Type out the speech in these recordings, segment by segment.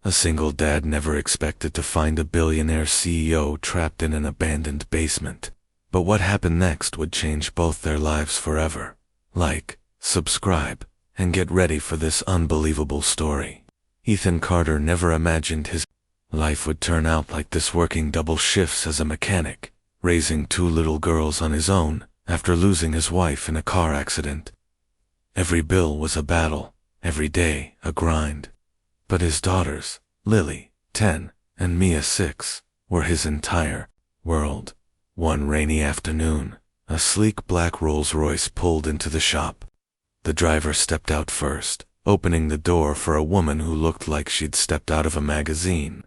A single dad never expected to find a billionaire CEO trapped in an abandoned basement. But what happened next would change both their lives forever. Like, subscribe, and get ready for this unbelievable story. Ethan Carter never imagined his life would turn out like this, working double shifts as a mechanic, raising 2 little girls on his own after losing his wife in a car accident. Every bill was a battle, every day a grind. But his daughters, Lily, 10, and Mia, 6, were his entire world. One rainy afternoon, a sleek black Rolls-Royce pulled into the shop. The driver stepped out first, opening the door for a woman who looked like she'd stepped out of a magazine.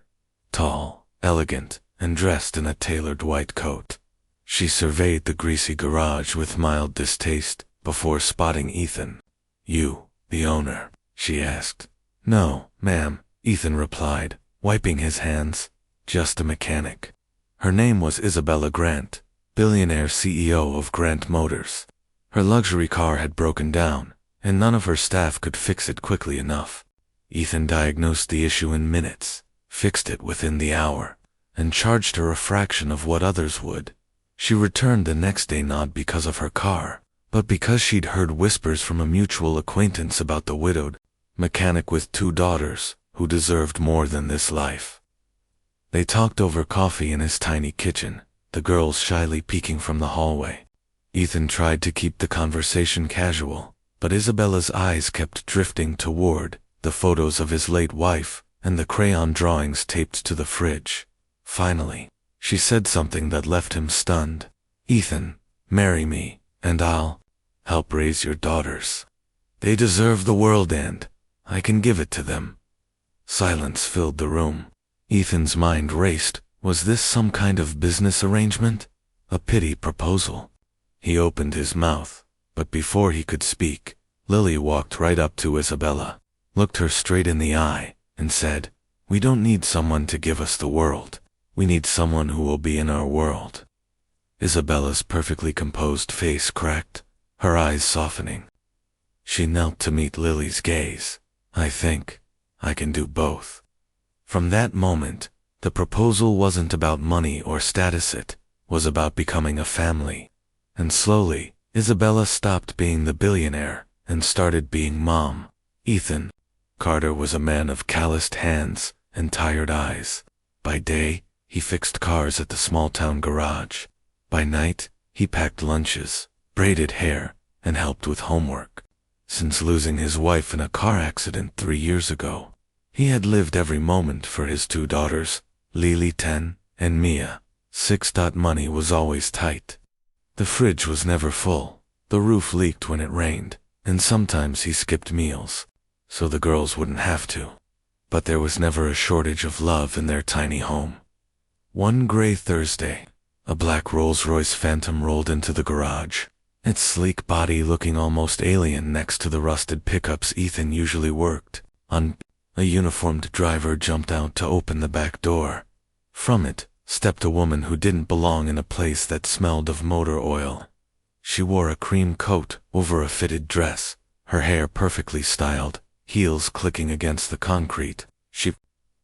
Tall, elegant, and dressed in a tailored white coat. She surveyed the greasy garage with mild distaste before spotting Ethan. "You, the owner?" she asked. "No, ma'am," Ethan replied, wiping his hands. "Just a mechanic." Her name was Isabella Grant, billionaire CEO of Grant Motors. Her luxury car had broken down, and none of her staff could fix it quickly enough. Ethan diagnosed the issue in minutes, fixed it within the hour, and charged her a fraction of what others would. She returned the next day not because of her car, but because she'd heard whispers from a mutual acquaintance about the widowed mechanic with 2 daughters who deserved more than this life. They talked over coffee in his tiny kitchen, the girls shyly peeking from the hallway. Ethan tried to keep the conversation casual, but Isabella's eyes kept drifting toward the photos of his late wife and the crayon drawings taped to the fridge. Finally, she said something that left him stunned. "Ethan, marry me, and I'll help raise your daughters. They deserve the world and I can give it to them." Silence filled the room. Ethan's mind raced. Was this some kind of business arrangement? A pity proposal? He opened his mouth, but before he could speak, Lily walked right up to Isabella, looked her straight in the eye, and said, "We don't need someone to give us the world. We need someone who will be in our world." Isabella's perfectly composed face cracked, her eyes softening. She knelt to meet Lily's gaze. "I think I can do both." From that moment, the proposal wasn't about money or status, it was about becoming a family. And slowly, Isabella stopped being the billionaire and started being mom. Ethan Carter was a man of calloused hands and tired eyes. By day, he fixed cars at the small-town garage. By night, he packed lunches, braided hair, and helped with homework. Since losing his wife in a car accident 3 years ago, he had lived every moment for his 2 daughters, Lily, 10, and Mia, 6. Money was always tight. The fridge was never full, the roof leaked when it rained, and sometimes he skipped meals, so the girls wouldn't have to. But there was never a shortage of love in their tiny home. One gray Thursday, a black Rolls-Royce Phantom rolled into the garage, its sleek body looking almost alien next to the rusted pickups Ethan usually worked on. A uniformed driver jumped out to open the back door. From it stepped a woman who didn't belong in a place that smelled of motor oil. She wore a cream coat over a fitted dress, her hair perfectly styled, heels clicking against the concrete. She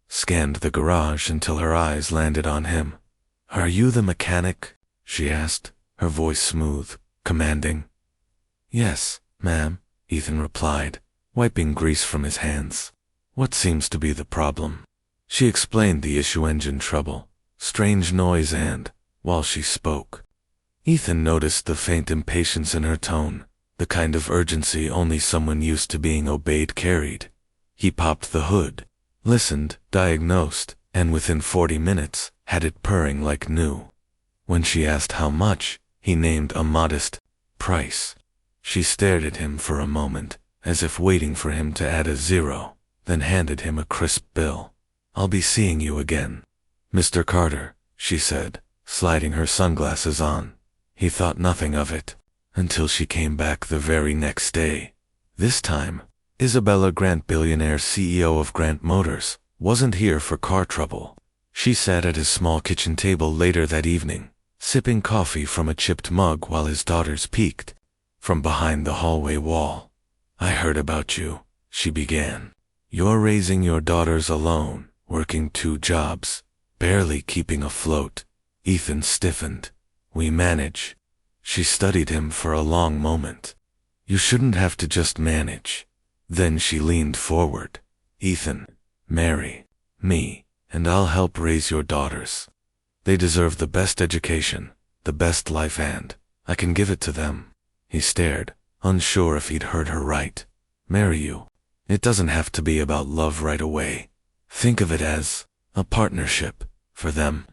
scanned the garage until her eyes landed on him. "Are you the mechanic?" she asked, her voice smooth, commanding. "Yes, ma'am," Ethan replied, wiping grease from his hands. "What seems to be the problem?" She explained the issue: engine trouble, strange noise, and, while she spoke, Ethan noticed the faint impatience in her tone, the kind of urgency only someone used to being obeyed carried. He popped the hood, listened, diagnosed, and within 40 minutes, had it purring like new. When she asked how much, he named a modest price. She stared at him for a moment, as if waiting for him to add a zero, then handed him a crisp bill. "I'll be seeing you again, Mr. Carter," she said, sliding her sunglasses on. He thought nothing of it, until she came back the very next day. This time, Isabella Grant, billionaire CEO of Grant Motors, wasn't here for car trouble. She sat at his small kitchen table later that evening, sipping coffee from a chipped mug while his daughters peeked from behind the hallway wall. "I heard about you," she began. You're raising your daughters alone, working 2 jobs, barely keeping afloat. Ethan stiffened. We manage. She studied him for a long moment. You shouldn't have to just manage. Then she leaned forward. Ethan, marry me, and I'll help raise your daughters. They deserve the best education, the best life, and I can give it to them. He stared, unsure if he'd heard her right. Marry you. It doesn't have to be about love right away. Think of it as a partnership for them.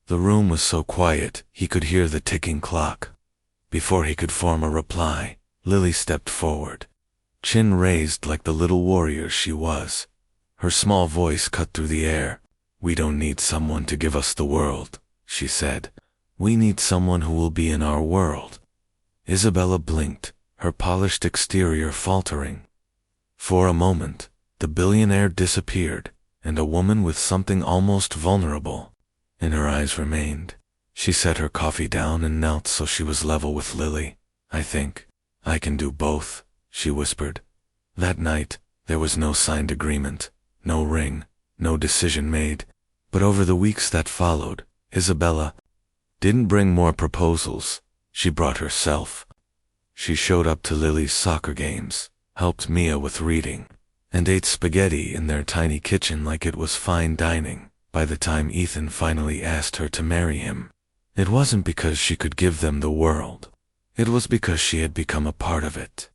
The room was so quiet he could hear the ticking clock. Before he could form a reply, Lily stepped forward, chin raised like the little warrior she was. Her small voice cut through the air. We don't need someone to give us the world, she said. We need someone who will be in our world. Isabella blinked, her polished exterior faltering. For a moment, the billionaire disappeared, and a woman with something almost vulnerable in her eyes remained. She set her coffee down and knelt so she was level with Lily. I think I can do both, she whispered. That night, there was no signed agreement, no ring, no decision made. But over the weeks that followed, Isabella didn't bring more proposals. She brought herself. She showed up to Lily's soccer games, helped Mia with reading, and ate spaghetti in their tiny kitchen like it was fine dining. By the time Ethan finally asked her to marry him, it wasn't because she could give them the world. It was because she had become a part of it.